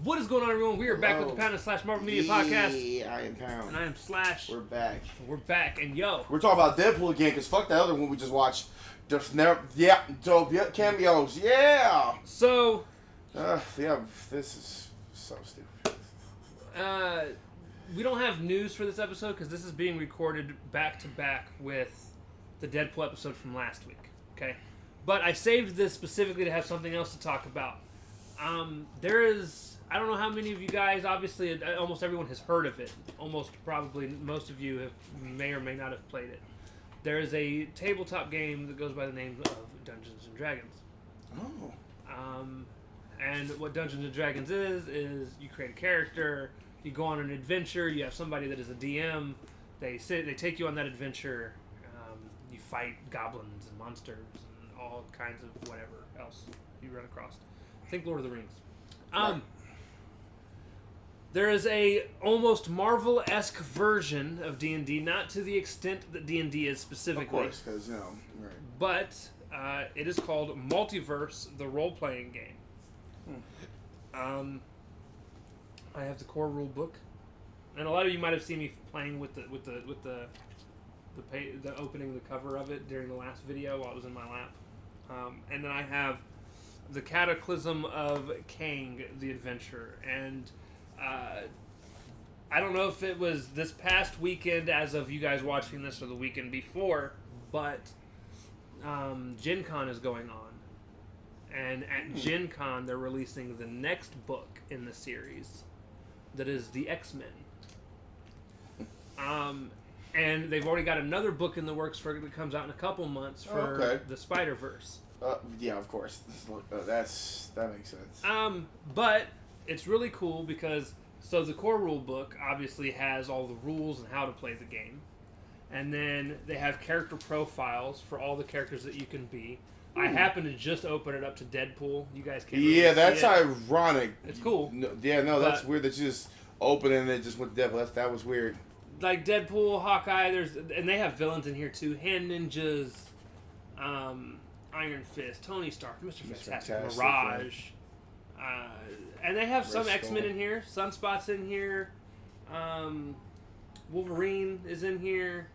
What is going on, everyone? We are back with the Pound / Marvel Media Podcast. Yeah, I am Pound. And I am Slash. We're back. We're back, and yo. We're talking about Deadpool again, because fuck that other one we just watched. Just never, dope, cameos, yeah! So. This is so stupid. We don't have news for this episode, because this is being recorded back-to-back with the Deadpool episode from last week, okay? But I saved this specifically to have something else to talk about. There is, I don't know how many of you guys, obviously almost everyone has heard of it. Almost probably most of you may or may not have played it. There is a tabletop game that goes by the name of Dungeons & Dragons. Oh. And what Dungeons & Dragons is you create a character, you go on an adventure, you have somebody that is a DM, they take you on that adventure, you fight goblins and monsters and all kinds of whatever else you run across. Think Lord of the Rings. Right. There is a almost Marvel-esque version of D&D, not to the extent that D&D is specifically. Of course, because, right. But it is called Multiverse, the role-playing game. I have the core rule book, and a lot of you might have seen me playing with the opening the cover of it during the last video while it was in my lap. And then I have the Cataclysm of Kang, the Adventure, and I don't know if it was this past weekend as of you guys watching this or the weekend before, but Gen Con is going on. And at Gen Con, they're releasing the next book in the series that is the X-Men. And they've already got another book in the works that comes out in a couple months for the Spider-Verse. Yeah, of course. That makes sense. But it's really cool because the core rule book obviously has all the rules and how to play the game, and then they have character profiles for all the characters that you can be. I happen to just open it up to Deadpool. You guys can't. Really that's see it. ironic. It's cool. That's weird that you just opened and it just went to Deadpool. That was weird. Like Deadpool, Hawkeye, and they have villains in here too. Hand Ninjas, Iron Fist, Tony Stark, Mr. Fantastic, Mirage, and they have some X-Men in here. Sunspot's in here. Wolverine is in here.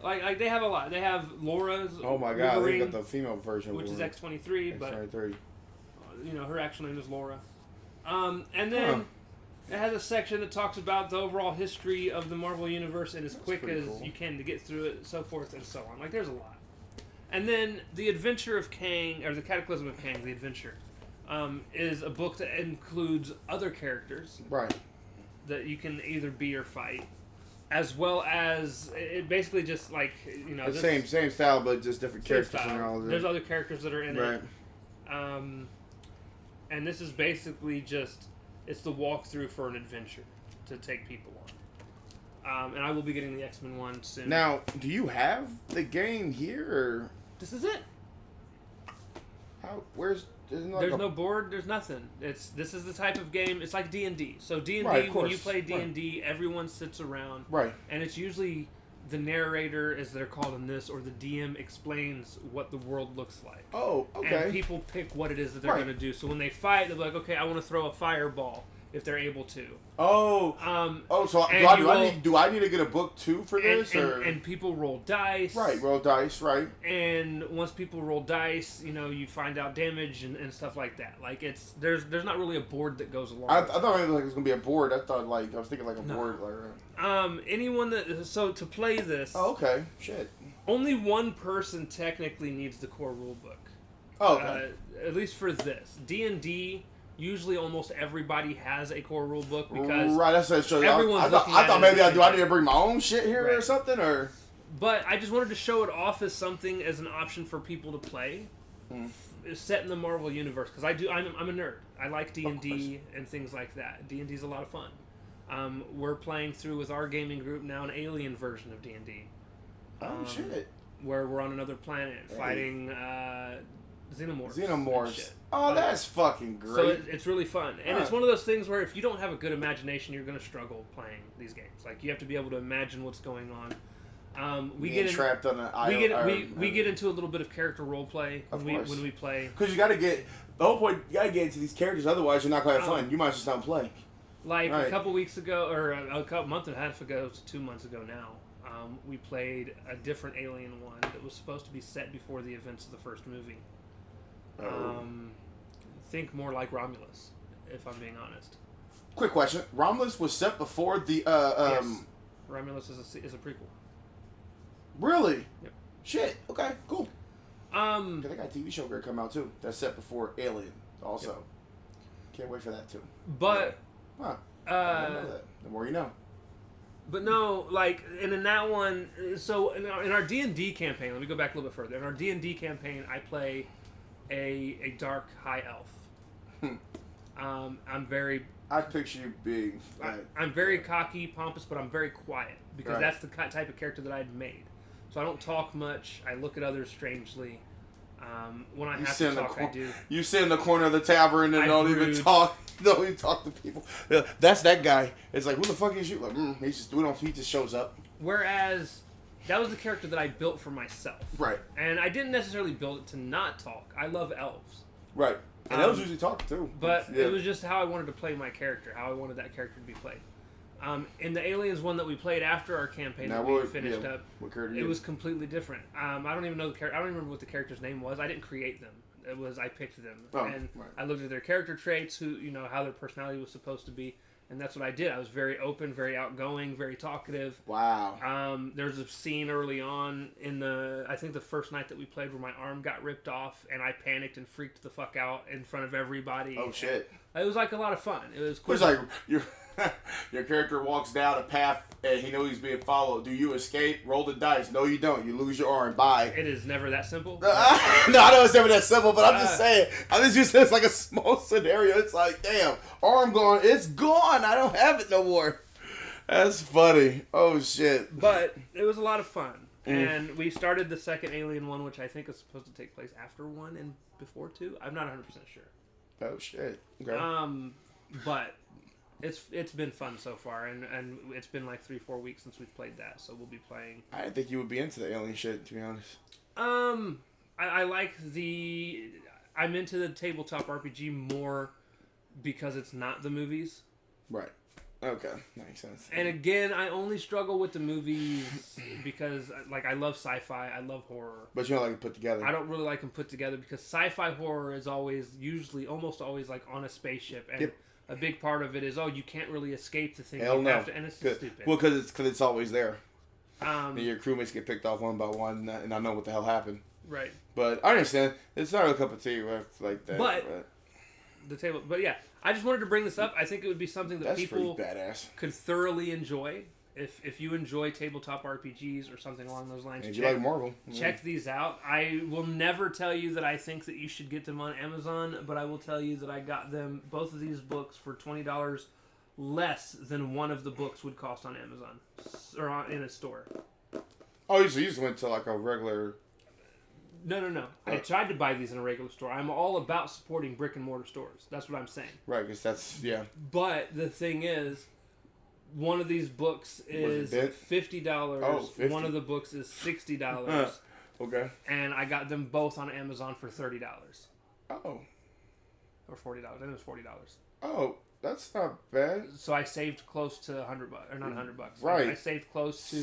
Like they have a lot. They have Laura's. Oh my God! Wolverine, they got the female version, which is X-23, but her actual name is Laura. And then it has a section that talks about the overall history of the Marvel Universe and as quick as you can to get through it, so forth and so on. Like there's a lot. And then the Adventure of Kang, or the Cataclysm of Kang, the Adventure, is a book that includes other characters, right, that you can either be or fight. As well as it basically just the same style, but just different characters. There's other characters that are in it, and this is basically it's the walkthrough for an adventure to take people on. And I will be getting the X-Men one soon. Now, do you have the game here? Or? This is it. How? There's no board. There's nothing. This is the type of game. It's like D&D. So D&D, when you play D&D, everyone sits around. Right. And it's usually the narrator, as they're called in this, or the DM explains what the world looks like. Oh, okay. And people pick what it is that they're going to do. So when they fight, they're like, okay, I want to throw a fireball if they're able to. So do I need to get a book too for this? And people roll dice. Right, roll dice, right. And once people roll dice, you find out damage and stuff like that. Like there's not really a board that goes along. I thought maybe it was gonna be a board. I was thinking like a board. Anyone to play this. Oh, okay. Shit. Only one person technically needs the core rule book. Oh, okay. At least for this D&D. Usually, almost everybody has a core rule book because that's everyone's looking I thought maybe do I need to bring my own shit here or something, or. But I just wanted to show it off as something as an option for people to play, set in the Marvel universe. Because I'm a nerd. I like D&D and things like that. D&D is a lot of fun. We're playing through with our gaming group now an alien version of D&D. Shit! Where we're on another planet fighting Xenomorphs. Oh, that's fucking great. So it's really fun. And it's one of those things where if you don't have a good imagination, you're going to struggle playing these games. Like, you have to be able to imagine what's going on. We get into a little bit of character role play when we play. Because you got to get... The whole point, you gotta get into these characters, otherwise you're not gonna have Oh. fun. You might just not play. Like Right. a couple weeks ago, or a couple month and a half ago, to 2 months ago now, we played a different Alien one that was supposed to be set before the events of the first movie. Oh. Think more like Romulus, if I'm being honest. Quick question: Romulus was set before the Yes. Romulus is a prequel. Really? Yep. Shit. Okay. Cool. They got a TV show gonna come out too. That's set before Alien. Also, Yep. can't wait for that too. But Huh. I didn't know that. The more you know. But no, like, and in that one, so in our D&D campaign, let me go back a little bit further. In our D&D campaign, I play a dark high elf. I'm very I picture you being. I'm very cocky, pompous, but I'm very quiet because Right. that's the type of character that I'd made. So I don't talk much. I look at others strangely. When I have to talk, I do. You sit in the corner of the tavern and I don't even brood. talk. Don't even talk to people. Yeah, that's that guy. It's like, who the fuck is you? Like, he just shows up. Whereas that was the character that I built for myself. Right. And I didn't necessarily build it to not talk. I love elves. Right. And elves usually talk too. But Yeah. it was just how I wanted to play my character, how I wanted that character to be played. In the Aliens one that we played after our campaign Now that we what- finished yeah, up, what character it you- was completely different. I don't even know the character. I don't even remember what the character's name was. I didn't create them. It was I picked them, Oh, and right. I looked at their character traits, how their personality was supposed to be, and that's what I did. I was very open, very outgoing, very talkative. Wow. There's a scene early on in I think the first night that we played where my arm got ripped off and I panicked and freaked the fuck out in front of everybody. Oh shit. It was like a lot of fun. It was cool. It's like your character walks down a path and he knows he's being followed. Do you escape? Roll the dice. No, you don't. You lose your arm. Bye. It is never that simple. No, I know it's never that simple, but I'm just saying. I'm just using this like a small scenario. It's like, damn, arm gone. It's gone. I don't have it no more. That's funny. Oh shit. But it was a lot of fun. And we started the second Alien one, which I think is supposed to take place after 1 and before 2. I'm not 100% sure. Oh shit. Okay. But it's been fun so far, and it's been like 3-4 weeks since we've played that, so we'll be playing. I didn't think you would be into the alien shit, to be honest. I like I'm into the tabletop RPG more because it's not the movies. Right. Okay. Makes sense. And again, I only struggle with the movies because, like, I love sci-fi, I love horror. But you don't like it put together. I don't really like them put together because sci-fi horror is almost always like on a spaceship, and Yep. a big part of it is you can't really escape the thing. Hell You no. have to, and it's stupid. Well, because it's always there. Um, And your crewmates get picked off one by one, and I know what the hell happened. right. But I understand. It's not a cup of tea like that. But yeah, I just wanted to bring this up. I think it would be something that That's people pretty badass. could thoroughly enjoy. If you enjoy tabletop RPGs or something along those lines, And you like Marvel. check these out. I will never tell you that I think that you should get them on Amazon, but I will tell you that I got them, both of these books, for $20 less than one of the books would cost on Amazon or in a store. Oh, so you just went to like a regular... No. I tried to buy these in a regular store. I'm all about supporting brick and mortar stores. That's what I'm saying. Right, because that's, yeah. But the thing is, one of these books is $50. Oh, $50. One of the books is $60. Okay. And I got them both on Amazon for $30. Oh. Or $40. I think it was $40. Oh, that's not bad. So I saved close to $100, or not $100. Right. I saved close to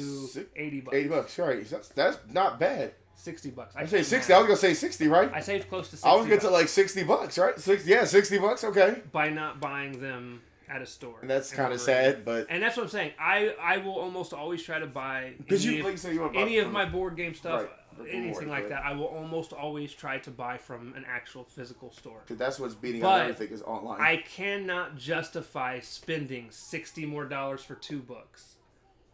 $80. $80, right. That's not bad. $60. I say 60. I was going to say 60, right? I saved close to $60. I was going to like $60, right? 60 bucks, okay. By not buying them at a store. And that's kind of sad, but... And that's what I'm saying. I will almost always try to buy any of my board game stuff, Right. anything like that. I will almost always try to buy from an actual physical store. Because that's what's beating But out everything is online. I cannot justify spending $60 more for 2 books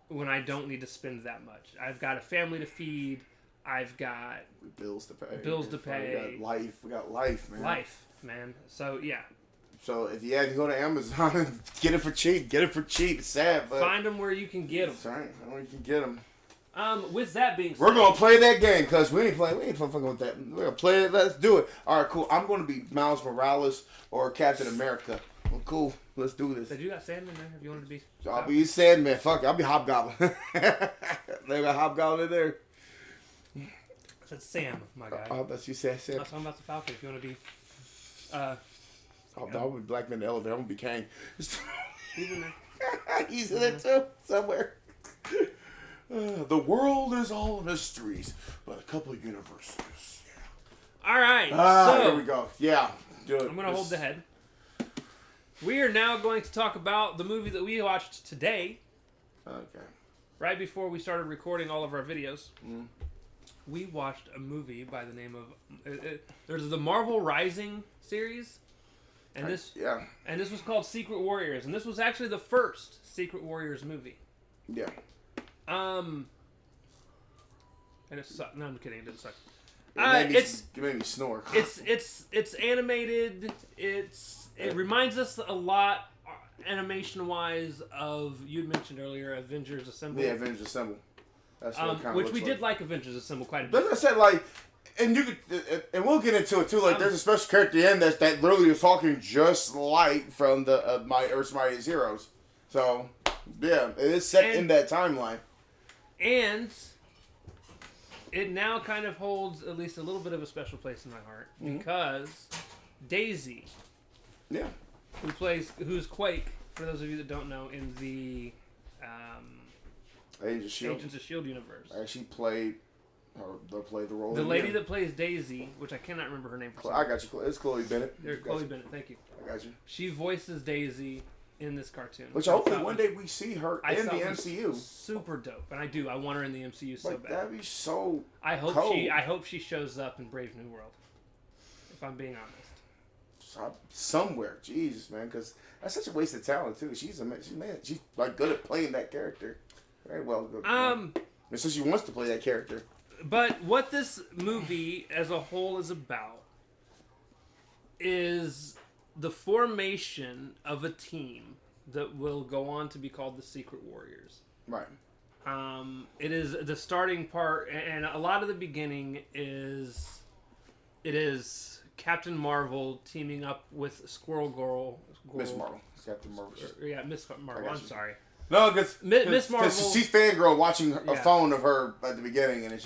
when I don't need to spend that much. I've got a family to feed. I've got bills to pay. We got life, man. Life, man. So, yeah. So, if you go to Amazon and get it for cheap. It's sad, but... Find them where you can get them. That's right. I know you can get them. With that being said... We're going to play that game, because we ain't fucking with that. We're going to play it. Let's do it. All right, cool. I'm going to be Miles Morales or Captain America. Well, cool. Let's do this. Did you got Sandman there if you wanted to be... I'll be Sandman. Fuck it. I'll be Hobgoblin. They got Hobgoblin in there. I said Sam, my guy. Oh, that's you said Sam. I was talking about the Falcon if you want to be... Oh, no, I'm Black Man in the Elevator. I'm gonna be Kang. He's in there. He's in there too, somewhere. The world is all mysteries, but a couple of universes. All right, Here so we go. Yeah, do it. I'm gonna hold the head. We are now going to talk about the movie that we watched today. Okay. Right before we started recording all of our videos, we watched a movie by the name of there's the Marvel Rising series, and this was called Secret Warriors, and this was actually the first Secret Warriors movie. Yeah. And it sucked. No, I'm kidding. It didn't suck. It made me snore. It's animated. It reminds us a lot, animation wise, of you'd mentioned earlier, Avengers Assemble. Yeah, Avengers Assemble. That's what it kind of which looks we like. did like Avengers Assemble quite a bit. But like I said, like, and you could, and we'll get into it too. Like, there's a special character in that literally is talking just like from the My Earth's Mightiest Heroes. So, yeah, it is set in that timeline. And it now kind of holds at least a little bit of a special place in my heart because Daisy, who's Quake, for those of you that don't know, in the Agents of S.H.I.E.L.D. universe. Actually played the role. The lady that plays Daisy, which I cannot remember her name. I got you. It's Chloe Bennett. Chloe Bennett. Thank you. I got you. She voices Daisy in this cartoon. Which hopefully one day we see her in the MCU. Super dope, and I want her in the MCU so bad. That'd be so. I hope she shows up in Brave New World. If I'm being honest. Somewhere, Jesus, man, because that's such a waste of talent too. She's like good at playing that character, very well. And so she wants to play that character. But what this movie as a whole is about is the formation of a team that will go on to be called the Secret Warriors. Right. It is the starting part, and a lot of the beginning is Captain Marvel teaming up with Squirrel Girl. Miss Marvel. Captain Marvel. Miss Marvel. I'm sorry. No, because Miss Marvel. Because she's fangirl watching a phone of her at the beginning, and it's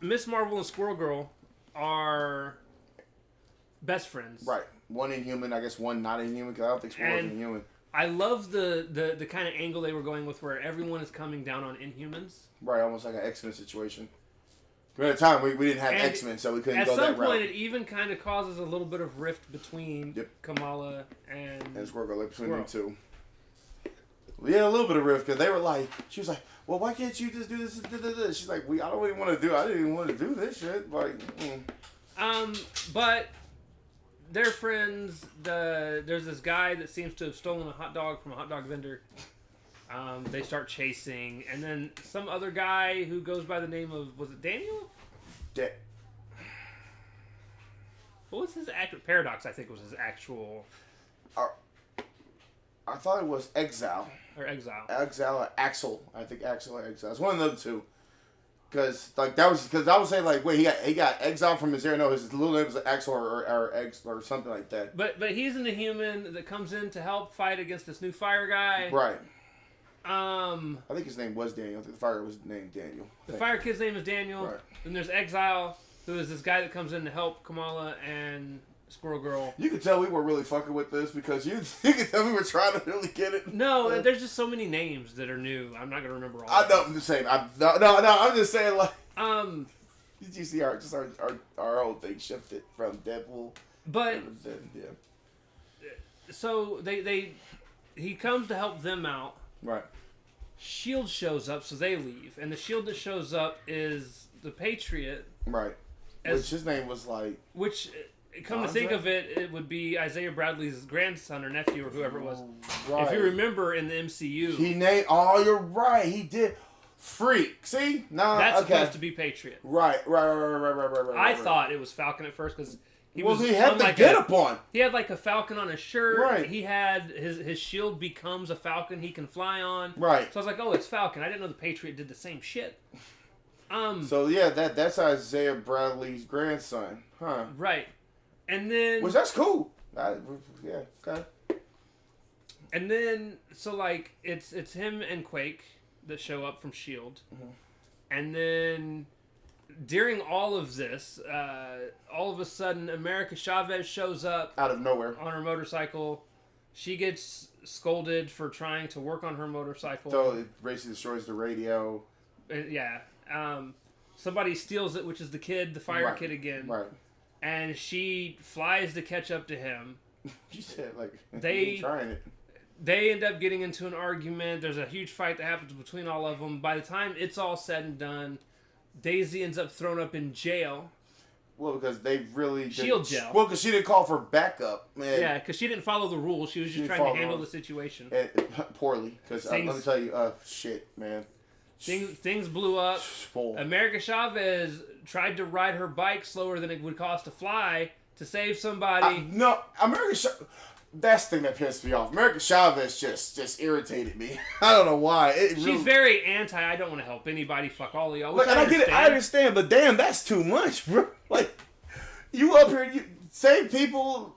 Miss Marvel and Squirrel Girl are best friends. Right. One Inhuman, I guess one not Inhuman, because I don't think Squirrel's Inhuman. I love the kind of angle they were going with where everyone is coming down on Inhumans. Right, almost like an X-Men situation. But at the time, we didn't have X-Men, so we couldn't go that route. At some point, it even kind of causes a little bit of rift between Kamala and Squirrel Girl, between them two. Yeah, a little bit of rift, because they were like, she was like, well, why can't you just do this? She's like, I don't even want to do, I didn't even want to do this shit. Like, but they're friends. There's this guy that seems to have stolen a hot dog from a hot dog vendor. They start chasing, and then some other guy who goes by the name of, was it Daniel? What was his actual Paradox? I think was his actual. I thought it was Exile. Or Exile. Exile or Axel. I think Axel or Exile. It's one of them two. Because I was saying like, wait, he got exiled from his area. No, his little name was Axel or X or something like that. But he's an Inhuman that comes in to help fight against this new fire guy. Right. I think his name was Daniel. I think the fire was named Daniel. The fire kid's name is Daniel. Right. Then there's Exile, who is this guy that comes in to help Kamala and Squirrel Girl. You could tell we were really fucking with this because you could tell we were trying to really get it. No, there's just so many names that are new. I'm not gonna remember all. I know. I'm just saying. I'm just saying. Like, did you see our whole thing shifted from Deadpool? But so he comes to help them out. Right. S.H.I.E.L.D. shows up, so they leave, and the S.H.I.E.L.D. that shows up is the Patriot. Right. Which his name was like. Which. Come to think of it, it would be Isaiah Bradley's grandson or nephew or whoever it was. Right. If you remember in the MCU. He named... Oh, you're right. He did. Freak. See? No, that's supposed to be Patriot. Right. I thought it was Falcon at first because he had the get-up on. He had like a falcon on his shirt. Right. He had his shield becomes a falcon he can fly on. Right. So I was like, oh, it's Falcon. I didn't know the Patriot did the same shit. So yeah, that's Isaiah Bradley's grandson. Huh. Right. And then... Which, that's cool. Yeah, okay. And then, so, like, it's him and Quake that show up from S.H.I.E.L.D. Mm-hmm. And then during all of this, all of a sudden, America Chavez shows up out of nowhere on her motorcycle. She gets scolded for trying to work on her motorcycle. So it basically destroys the radio. Yeah. Somebody steals it, which is the kid, the fire kid again. Right. And she flies to catch up to him. She said, like, they trying it. They end up getting into an argument. There's a huge fight that happens between all of them. By the time it's all said and done, Daisy ends up thrown up in jail. Well, because they really Shield jail. Well, because she didn't call for backup. Man. Yeah, because she didn't follow the rules. She was just trying to handle the situation. Poorly. Because let me tell you, shit, man. Things blew up. America Chavez tried to ride her bike slower than it would cost to fly to save somebody. No, America Chavez. That's the thing that pissed me off. America Chavez just irritated me. I don't know why. She's very anti. I don't want to help anybody. Fuck all of y'all. Look, and I get it. I understand, but damn, that's too much, bro. Like, you up here, you save people.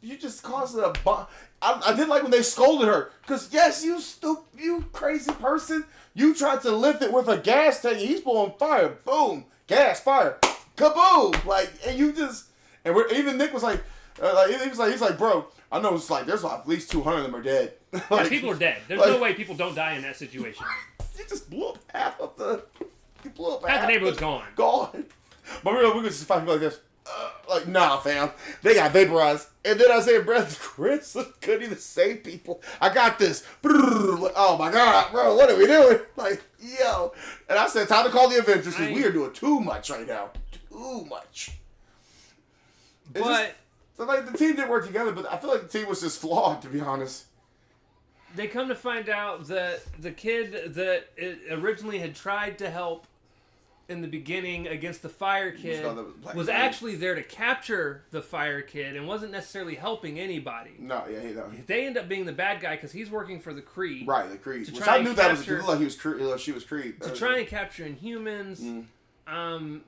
You just caused a bomb. I didn't like when they scolded her because yes, you crazy person. You tried to lift it with a gas tank. He's blowing fire. Boom, gas, fire, kaboom. Like, and you just even Nick was like, he's like, bro. I know it's like there's at least 200 of them are dead. Like, people are dead. There's no way people don't die in that situation. You just blew up half of the. You blew up half the neighborhood's gone. Gone. But we could just find people like this. Like, nah, fam. They got vaporized. And then I said, Brother Chris couldn't even save people. I got this. Oh my God, bro, what are we doing? Like, yo. And I said, time to call the Avengers because we are doing too much right now. Too much. So, like, the team didn't work together, but I feel like the team was just flawed, to be honest. They come to find out that the kid that originally had tried to help in the beginning against the fire kid was actually there to capture the fire kid and wasn't necessarily helping anybody. No, yeah, he don't. They end up being the bad guy because he's working for the Kree. Right, the Kree. Which I knew that was like he was Kree. She was Kree. To try and capture Inhumans.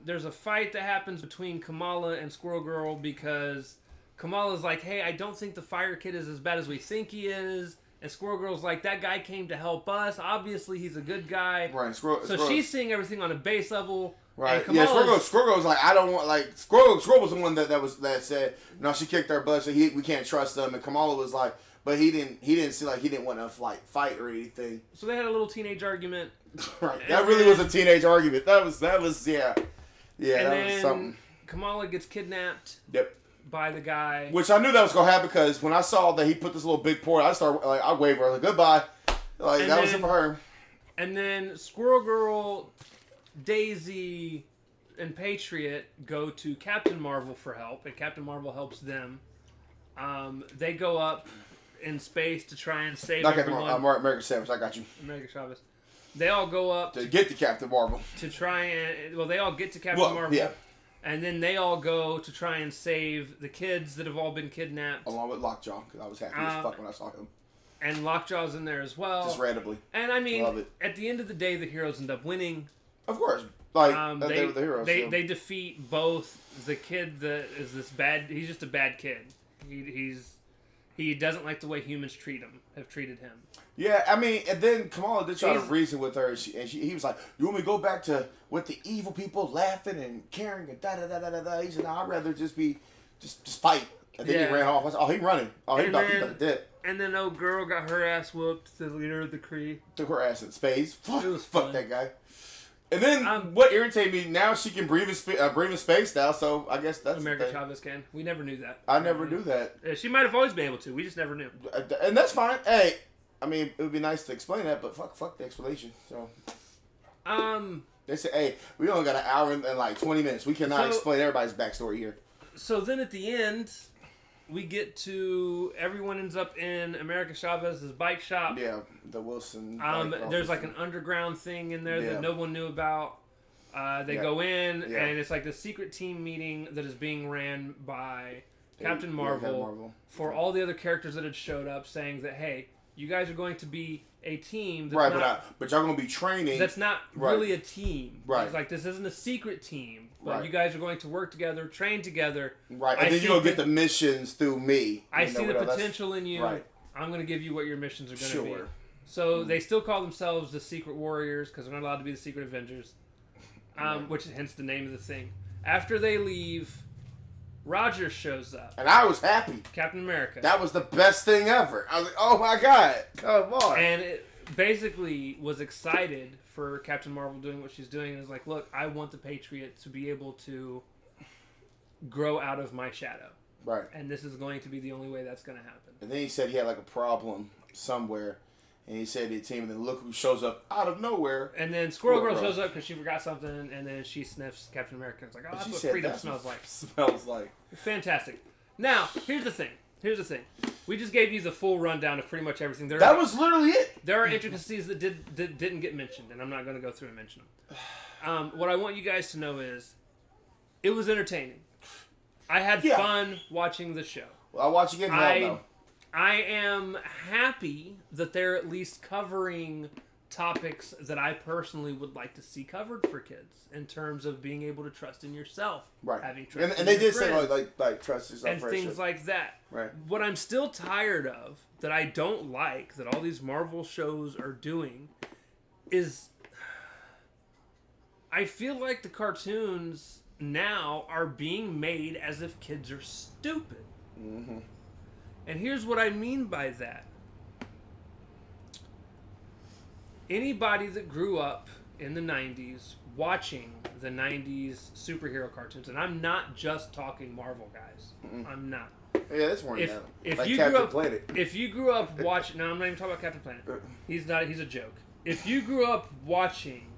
There's a fight that happens between Kamala and Squirrel Girl because Kamala's like, hey, I don't think the fire kid is as bad as we think he is. And Squirrel Girl's like, that guy came to help us. Obviously, he's a good guy. Right. So she's seeing everything on a base level. Right. Yeah, Squirrel Girl's like, I don't want, like, Squirrel was the one that said, no, she kicked our butt, so we can't trust them. And Kamala was like, but he didn't see like he didn't want to like fight or anything. So they had a little teenage argument. Right. That really was a teenage argument. That was yeah. Yeah, and that was something. Kamala gets kidnapped. Yep. By the guy. Which I knew that was gonna happen because when I saw that he put this little big port, I waved her. I was like, goodbye. Like, and that was it for her. And then Squirrel Girl, Daisy, and Patriot go to Captain Marvel for help, and Captain Marvel helps them. They go up in space to try and save everyone. American Savage, I got you. American Chavez. They all go up to get to Captain Marvel. To try and they all get to Captain Marvel. Yeah. And then they all go to try and save the kids that have all been kidnapped. Along with Lockjaw, because I was happy as fuck when I saw him. And Lockjaw's in there as well. Just randomly. And I mean, at the end of the day, the heroes end up winning. Of course. Like, they were the heroes. They defeat both the kid that is this bad... He's just a bad kid. He doesn't like the way humans have treated him. Yeah, I mean, and then Kamala did try to reason with her, and he was like, "You want me to go back to with the evil people laughing and caring and da da da da da da?" He said, "No, I'd rather just fight." And then he ran off. I said, "Oh, he running. Oh, he about to dead." And then old girl got her ass whooped. The leader of the Kree took her ass in space. Fuck that guy. And then what irritated me, now she can breathe in space now, so I guess that's America Chavez can. We never knew that. I never knew that. She might have always been able to. We just never knew. And that's fine. Hey, I mean, it would be nice to explain that, but fuck the explanation. So, they say, hey, we only got an hour and like 20 minutes. We cannot explain everybody's backstory here. So then at the end, we get to everyone ends up in America Chavez's bike shop. Yeah, the Wilson. There's like an underground thing in there that no one knew about. They go in, and it's like the secret team meeting that is being ran by Captain Marvel for all the other characters that had showed up, saying that, hey, you guys are going to be a team. That's but y'all going to be training. That's not really a team. Right. It's like, this isn't a secret team. But you guys are going to work together, train together. Right. And then you're going to get the missions through me. I see the potential in you. Right. I'm going to give you what your missions are going to be. So they still call themselves the Secret Warriors because they're not allowed to be the Secret Avengers. which hence the name of the thing. After they leave, Rogers shows up. And I was happy. Captain America. That was the best thing ever. I was like, oh my God, come on. And it basically was excited for Captain Marvel doing what she's doing. And was like, look, I want the Patriot to be able to grow out of my shadow. Right. And this is going to be the only way that's going to happen. And then he said he had like a problem somewhere. And he said to the team, and then look who shows up out of nowhere. And then Squirrel Girl shows up because she forgot something, and then she sniffs Captain America. It's like, oh, that's what freedom smells like. Smells like. Fantastic. Now, here's the thing. We just gave you the full rundown of pretty much everything. That was literally it. There are intricacies that didn't get mentioned, and I'm not going to go through and mention them. What I want you guys to know is, it was entertaining. I had fun watching the show. Well, I'll watch again now. I am happy that they're at least covering topics that I personally would like to see covered for kids in terms of being able to trust in yourself, right? Having trust, and they did say like trust yourself, and things like that. Right. What I'm still tired of, that I don't like, that all these Marvel shows are doing, is I feel like the cartoons now are being made as if kids are stupid. Mm-hmm. And here's what I mean by that. Anybody that grew up in the 90s watching the 90s superhero cartoons, and I'm not just talking Marvel, guys. Mm-mm. I'm not. Yeah, that's more if, than if like you Captain grew up, Planet. If you grew up watching... No, I'm not even talking about Captain Planet. He's a joke. If you grew up watching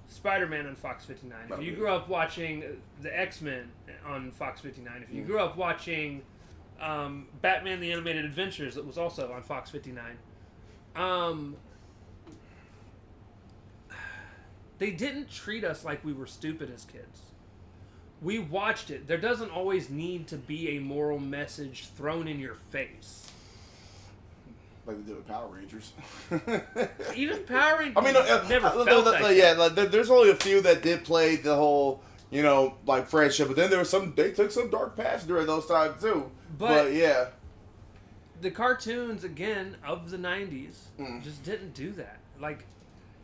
Spider-Man on Fox 59, if you grew up watching the X-Men on Fox 59, if you grew up watching Batman the Animated Adventures, that was also on Fox 59, they didn't treat us like we were stupid as kids. We watched it. There doesn't always need to be a moral message thrown in your face. Like they did with Power Rangers. Even Power Rangers never felt that. Yeah, like, there's only a few that did play the whole, like friendship. But then there was they took some dark paths during those times too. But yeah. The cartoons, again, of the 90s just didn't do that. Like,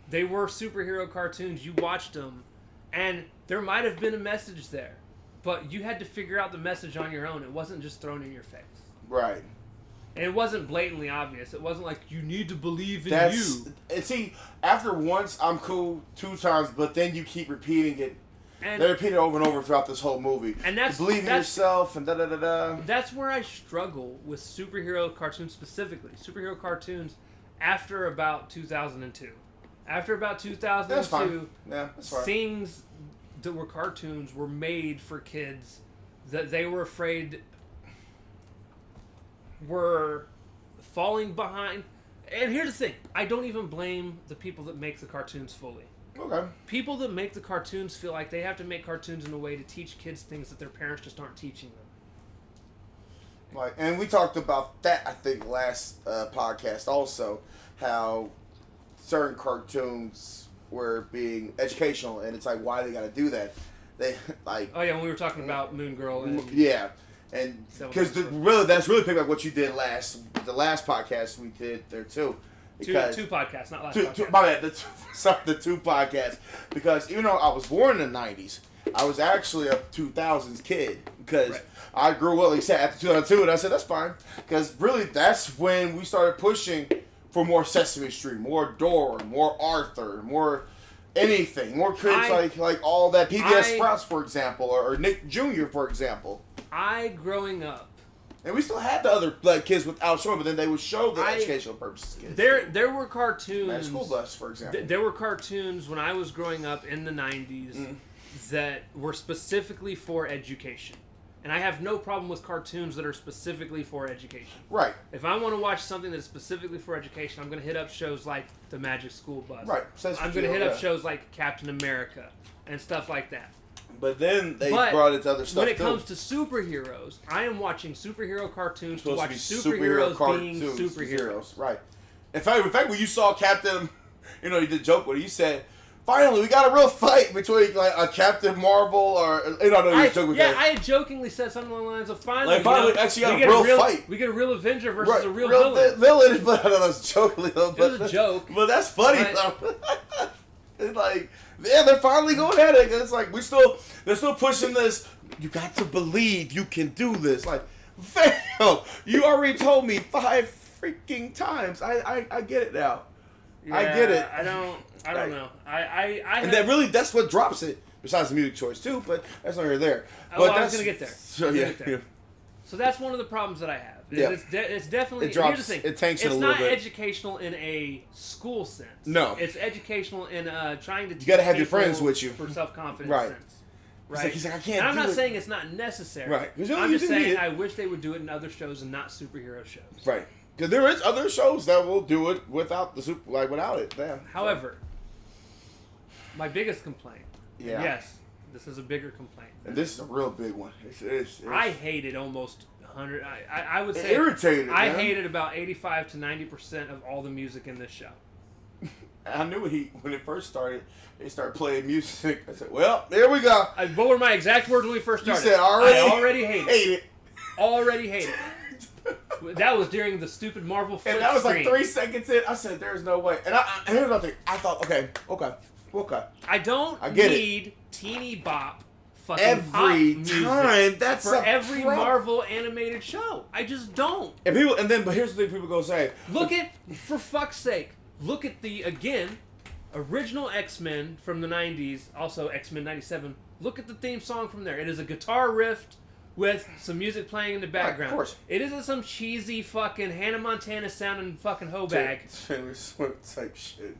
they were superhero cartoons. You watched them, and there might have been a message there. But you had to figure out the message on your own. It wasn't just thrown in your face. Right. And it wasn't blatantly obvious. It wasn't like, you need to believe in you. And see, after once, I'm cool 2 times, but then you keep repeating it. And they repeat it over and over throughout this whole movie. And that's... You believe in yourself and da-da-da-da. That's where I struggle with superhero cartoons specifically. Superhero cartoons after about 2002. After about 2002, that's fine. Yeah, that's fine. Things that were cartoons were made for kids that they were afraid were falling behind. And here's the thing. I don't even blame the people that make the cartoons fully. Okay. People that make the cartoons feel like they have to make cartoons in a way to teach kids things that their parents just aren't teaching them. Like, and we talked about that, I think, last podcast also, how certain cartoons were being educational, and it's like, why they got to do that? They like. Oh yeah, when we were talking about Moon Girl. And yeah, and because that's really picked up what you did the last podcast we did there too. Because two podcasts, not last podcast. My bad. The 2 podcasts. Because even though I was born in the 90s, I was actually a 2000s kid. Because I grew up, like I said, after 2002, and I said, that's fine. Because really, that's when we started pushing for more Sesame Street, more Dora, more Arthur, more anything. More kids like all that. PBS Sprouts, for example, or Nick Jr., for example. Growing up, and we still had the other kids without showing, but then they would show the educational purposes. Kids. There were cartoons. Magic School Bus, for example. There were cartoons when I was growing up in the 90s that were specifically for education. And I have no problem with cartoons that are specifically for education. Right. If I want to watch something that's specifically for education, I'm going to hit up shows like The Magic School Bus. Right. I'm going to hit up shows like Captain America and stuff like that. But then they brought it to other stuff. When it comes to superheroes, I am watching superhero cartoons to watch superheroes being superheroes. Right. In fact, when you saw Captain, you did a joke with it. You said, "Finally, we got a real fight between like a Captain Marvel or I had jokingly said something along the lines of finally actually got a real fight. We get a real Avenger versus a real villain. But I was joking. It was a joke. But that's funny. It's like, yeah, they're finally going at it. It's like they're still pushing this. You got to believe you can do this. Like, fam, you already told me 5 freaking times. I get it now. Yeah, I get it. I don't know. That's what drops it. Besides the music choice too, but that's not here there. But I was gonna get there. So yeah. So that's one of the problems that I have. Yeah. It's definitely. It drops. Here's the thing. It tanks it a little bit. It's not educational in a school sense. No. It's educational in trying to. You got to have your friends with you for self-confidence right. sense. Right. He's like, I can't. And I'm do not it. saying it's not necessary. Right. I'm just saying I wish they would do it in other shows and not superhero shows. Right. Because there is other shows that will do it without without it. Damn. However, my biggest complaint. Yeah. Yes, this is a bigger complaint. And this is a real big one. It's I hated almost 100. I would say irritated. I man. hated about 85 to 90% of all the music in this show. I knew when it first started. They started playing music. I said, "Well, there we go." What were my exact words when we first started? You said I already hate it. Already hate it. That was during the stupid Marvel flip And that was screen. like 3 seconds in. I said, "There's no way." And here's another thing. I thought, okay. I don't need teeny bop fucking every pop music time. That's for every Marvel animated show. I just don't. But here's the thing people go say. For fuck's sake, look at the original X-Men from the 90s, also X-Men 97. Look at the theme song from there. It is a guitar riff with some music playing in the background. Right, of course. It isn't some cheesy fucking Hannah Montana sounding fucking hoe bag Taylor Swift type shit.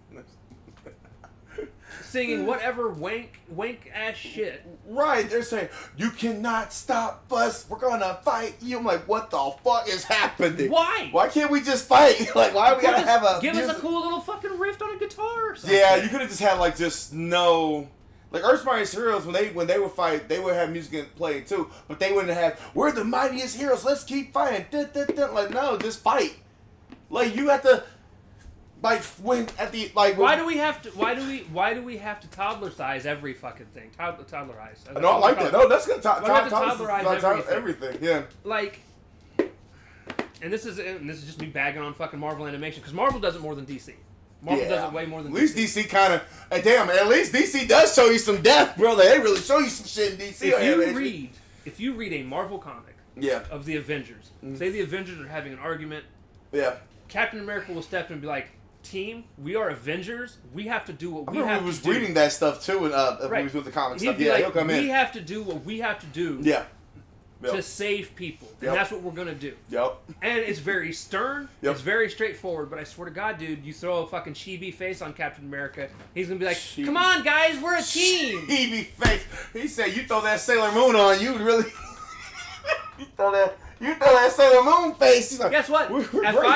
singing whatever wank ass shit. Right, they're saying, "You cannot stop us. We're gonna fight you." I'm like, what the fuck is happening? Why? Why can't we just fight? Like, why we gotta have a give music? us a cool little fucking riff on a guitar or something? Yeah, you could have just had like just no. Like Earth's Mightiest Heroes, when they would fight, they would have music playing too, but they wouldn't have. We're the mightiest heroes. Let's keep fighting. Dun, dun, dun. Like, no, just fight. Like, you have to. Like when at the like. Why do we have to toddler size every fucking thing? Toddlerize. No, I like that. No, that's good. Toddlerize Everything. Yeah. Like, and this is just me bagging on fucking Marvel Animation because Marvel does it more than DC. Marvel does it way more than DC. At least DC kind of. Damn, at least DC does show you some death, brother. They really show you some shit in DC. If you read a Marvel comic, of the Avengers, say the Avengers are having an argument, Captain America will step in and be like, "Team, we are Avengers. We have to do what we have to do." I was reading that stuff too when we was with the comic stuff. He'll come in. We have to do what we have to do. To save people. And that's what we're going to do. And it's very stern. It's very straightforward. But I swear to God, dude, you throw a fucking chibi face on Captain America, he's going to be like, "Come on, guys, we're a team." Chibi face. He said, "You throw that Sailor Moon on, you really..." You throw that Sailor Moon face. He's like, guess what? We're At great.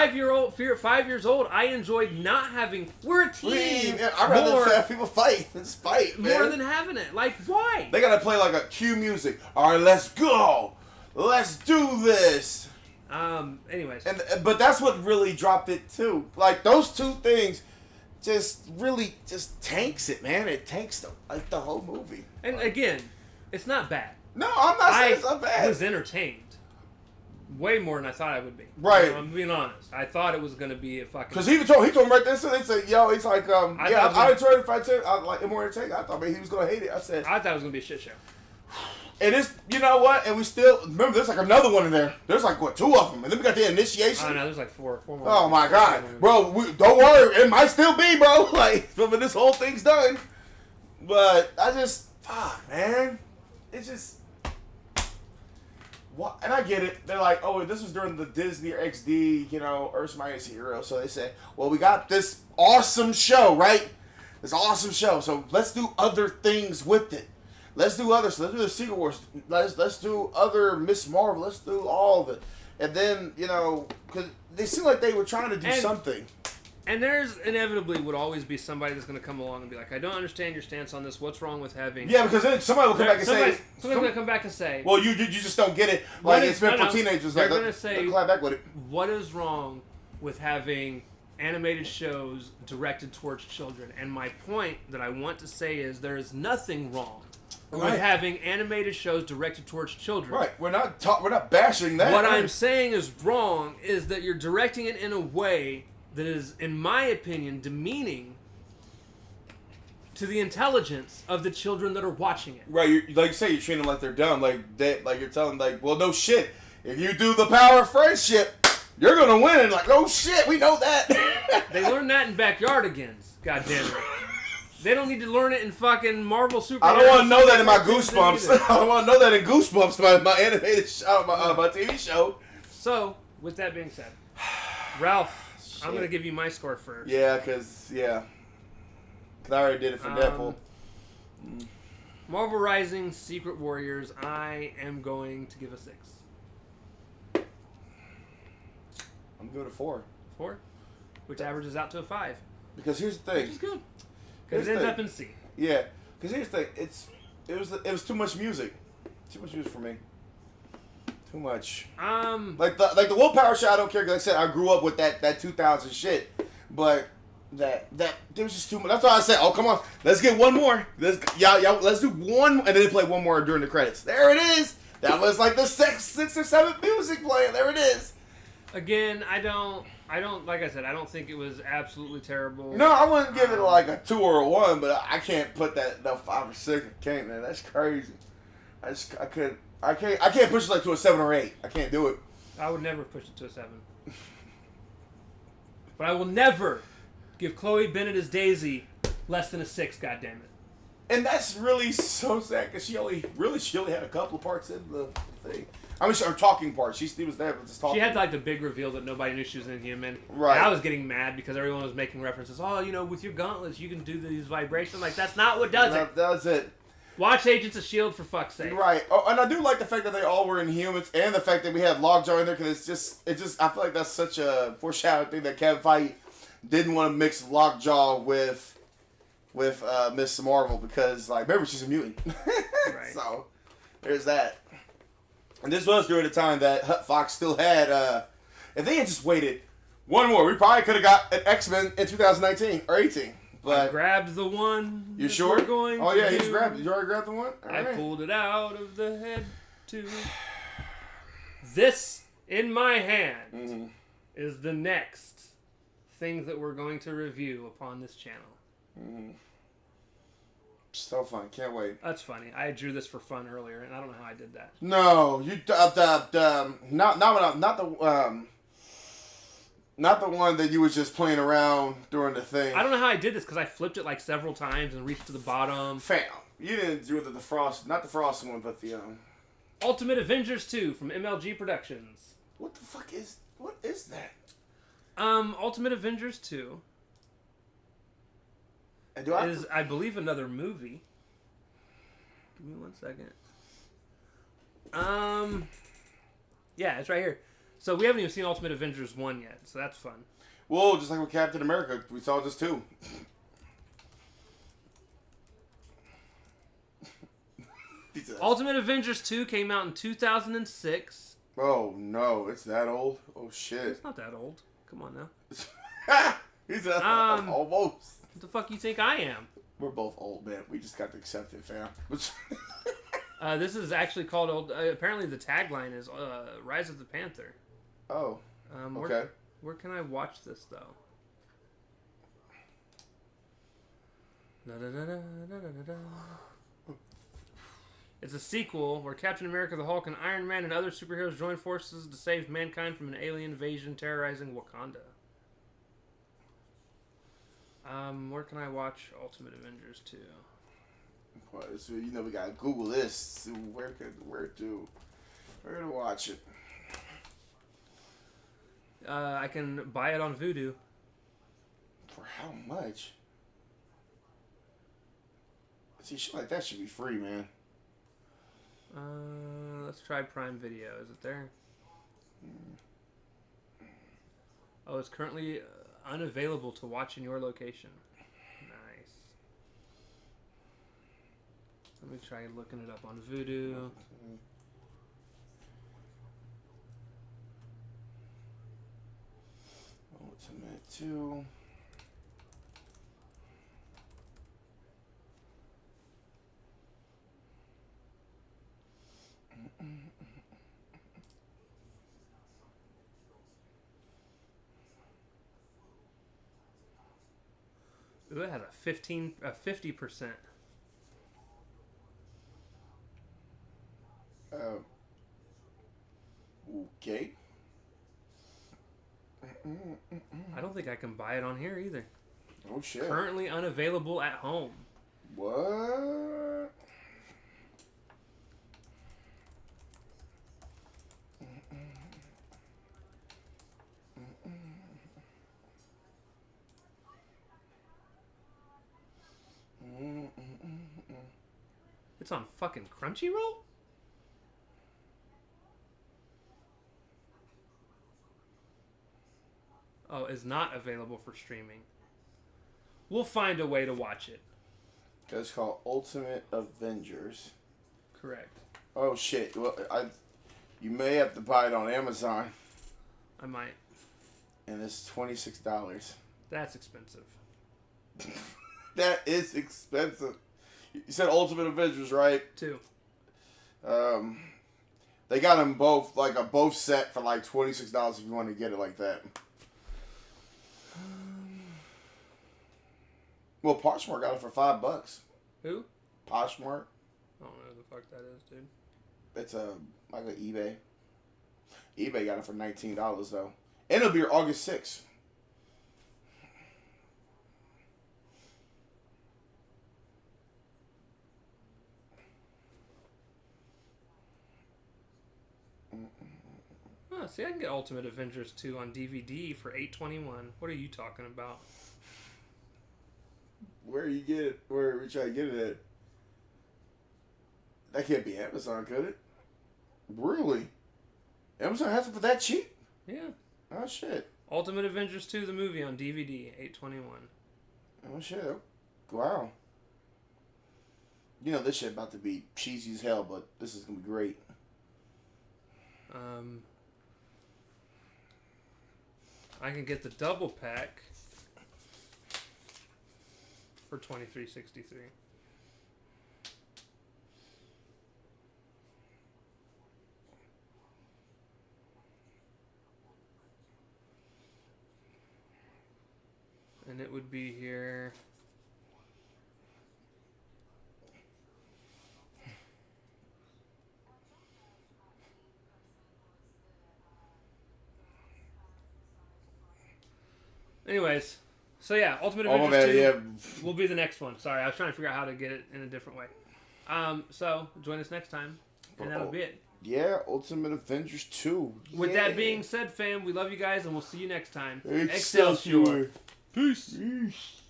5 years old, I enjoyed not having. We're a team. I'd rather have people fight. Just fight, man. More than having it. Like, why? They gotta play like a cue music. All right, let's go. Let's do this. Anyways. But that's what really dropped it too. Like those two things, just really just tanks it, man. It tanks the whole movie. And again, it's not bad. No, I'm not saying it's not bad. I was entertained. Way more than I thought I would be. Right. I'm being honest. I thought it was going to be a fucking... Because he told him right there, so they said, "Yo," he's like, I enjoyed it if I like it more entertaining. I thought maybe he was going to hate it. I thought it was going to be a shit show. And it's, you know what? And we still, remember, there's like another one in there. There's like, 2 of them. And then we got the initiation. Oh, no, there's like 4 more. Oh, my God. Bro, don't worry. It might still be, bro. Like, but when this whole thing's done. But I just, fuck, man. It's just, what? And I get it. They're like, oh, this was during the Disney XD, Earth's Mightiest Heroes. So they say, well, we got this awesome show, right? This awesome show. So let's do other things with it. Let's do others. Let's do the Secret Wars. Let's do other Miss Marvel. Let's do all of it. And then, because they seem like they were trying to do something. And there's inevitably would always be somebody that's going to come along and be like, "I don't understand your stance on this. What's wrong with having..." Yeah, because then somebody will come back and say... Somebody's going to come back and say... Well, you just don't get it. Like, it's meant for teenagers. They're going to say... Clap back with it. What is wrong with having animated shows directed towards children? And my point that I want to say is there is nothing wrong with having animated shows directed towards children. Right. We're not bashing that. What I'm saying is wrong is that you're directing it in a way that is, in my opinion, demeaning to the intelligence of the children that are watching it. Right, like you say, you treat them like they're dumb, like that, like you're telling them, like, well, no shit. If you do the power of friendship, you're gonna win. And like, no shit, we know that. They learned that in Backyardigans. God damn it. They don't need to learn it in fucking Marvel Super. I don't want to know that in my Goosebumps. I don't want to know that in Goosebumps, my animated show, my TV show. So, with that being said, Ralph, I'm gonna give you my score first. Yeah, cause I already did it for Deadpool. Marvel Rising Secret Warriors, I am going to give a 6. I'm going to 4. 4? Which averages out to a 5. Because here's the thing. Which is good. Because it ends up in C. Yeah. Because here's the thing. It was too much music. Too much music for me. Too much. Like the Willpower shit, I don't care. Because like I said, I grew up with that 2000 shit. But that there was just too much. That's why I said, oh come on, let's get one more. Let's do one, and then they play one more during the credits. There it is. That was like the sixth or seventh music playing. There it is. Again, I don't. Like I said, I don't think it was absolutely terrible. No, I wouldn't give it like a 2 or a 1, but I can't put that 5 or 6. I can't, man. That's crazy. I can't push it like to a 7 or 8. I can't do it. I would never push it to a 7. But I will never give Chloe Bennett as Daisy less than a 6. God damn it. And that's really so sad because she only had a couple of parts in the thing. I mean, her talking part. She was there just talking. She had like the big reveal that nobody knew she was Inhuman. Right. And I was getting mad because everyone was making references. Oh, with your gauntlets, you can do these vibrations. Like, that's not what does it. That does it. Watch Agents of S.H.I.E.L.D. for fuck's sake. Right. Oh, and I do like the fact that they all were Inhumans and the fact that we had Lockjaw in there because it just, I feel like that's such a foreshadowing thing that Kevin Feige didn't want to mix Lockjaw with Miss Marvel because, like, remember, she's a mutant. Right. So, there's that. And this was during the time that Fox still had, if they had just waited one more, we probably could have got an X-Men in 2019 or 18. But I grabbed the one. You sure? Oh yeah, you already grabbed the one? All I right. pulled it out of the head tube. This, in my hand, is the next thing that we're going to review upon this channel. Mm-hmm. So fun, can't wait. That's funny. I drew this for fun earlier, and I don't know how I did that. No, you not the one that you was just playing around during the thing. I don't know how I did this because I flipped it like several times and reached to the bottom. Fam, you didn't do the Frost, not the Frost one, but the Ultimate Avengers 2 from MLG Productions. What is that? Ultimate Avengers 2. Is, I believe, another movie. Give me 1 second. Yeah, it's right here. So we haven't even seen Ultimate Avengers 1 yet, so that's fun. Well, just like with Captain America, we saw this too. Ultimate Avengers 2 came out in 2006. Oh no, it's that old? Oh shit. It's not that old. Come on now. He's almost. What the fuck you think I am? We're both old, man. We just got to accept it, fam. This is actually called apparently the tagline is Rise of the Panther. Oh. Okay. Where can I watch this though? It's a sequel where Captain America, the Hulk, and Iron Man and other superheroes join forces to save mankind from an alien invasion terrorizing Wakanda. Where can I watch Ultimate Avengers 2? So, we gotta Google this. Where to watch it? I can buy it on Vudu. For how much? See, shit like that should be free, man. Let's try Prime Video. Is it there? Oh, it's currently unavailable to watch in your location. Nice. Let me try looking it up on Vudu. Ultimate 2. Ooh, it has a 50%. Okay. I don't think I can buy it on here either. Oh shit. Currently unavailable at home. What? It's on fucking Crunchyroll? Oh, is not available for streaming. We'll find a way to watch it. It's called Ultimate Avengers. Correct. Oh shit! Well, you may have to buy it on Amazon, I might. and it's $26. That's expensive. That is expensive. You said Ultimate Avengers, right? 2. They got them both, like a both set for like $26 if you want to get it like that. Well, Poshmark got it for $5. Who? Poshmark. I don't know who the fuck that is, dude. It's like an eBay. eBay got it for $19 though, and it'll be here August 6th. Oh, see, I can get Ultimate Avengers 2 on DVD for $8.21. What are you talking about? Where you get it? Where we try to get it at? That can't be Amazon, could it? Really? Amazon has it for that cheap? Yeah. Oh shit. Ultimate Avengers 2, the movie on DVD, $8.21. Oh shit. Wow. You know this shit about to be cheesy as hell, but this is gonna be great. I can get the double pack for $23.63. And it would be here. Anyways, so yeah, Ultimate Avengers 2 will be the next one. Sorry, I was trying to figure out how to get it in a different way. So join us next time, and that'll be it. Yeah, Ultimate Avengers 2. With that being said, fam, we love you guys, and we'll see you next time. Excelsior. Peace. Peace.